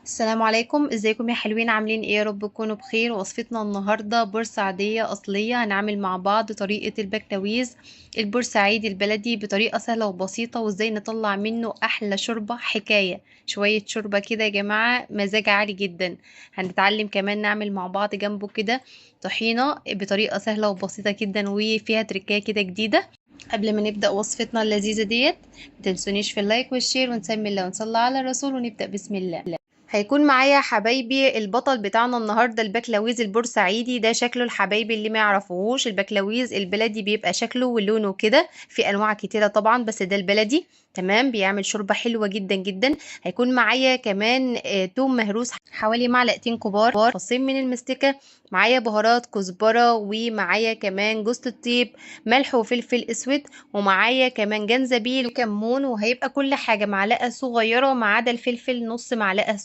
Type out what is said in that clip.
السلام عليكم، ازيكم يا حلوين؟ عاملين ايه؟ يا رب تكونوا بخير. وصفتنا النهارده بورسعيديه اصليه. هنعمل مع بعض طريقه البكلاويز البورسعيدي البلدي بطريقه سهله وبسيطه، وازاي نطلع منه احلى شوربه. حكايه شويه شوربه كده يا جماعه، مزاج عالي جدا. هنتعلم كمان نعمل مع بعض جنبه كده طحينه بطريقه سهله وبسيطه جدا، وفيها تركايه كده جديده. قبل ما نبدأ وصفتنا اللذيذة ديت، متنسونيش في اللايك والشير ونسمي الله ونصلي على الرسول ونبدأ بسم الله. هيكون معايا يا حبايبي البطل بتاعنا النهارده البكلاويز البورسعيدي. ده شكله الحبايبي اللي ما يعرفوهوش، البكلاويز البلدي بيبقى شكله ولونه كده، في انواع كتيره طبعا بس ده البلدي. تمام، بيعمل شوربه حلوه جدا جدا. هيكون معايا كمان توم مهروس حوالي معلقتين كبار، فصين من المستكه. معايا بهارات كزبره، ومعايا كمان جوز الطيب، ملح وفلفل اسود، ومعايا كمان جنزبيل وكمون. وهيبقى كل حاجه معلقه صغيره ما عدا الفلفل، نص معلقه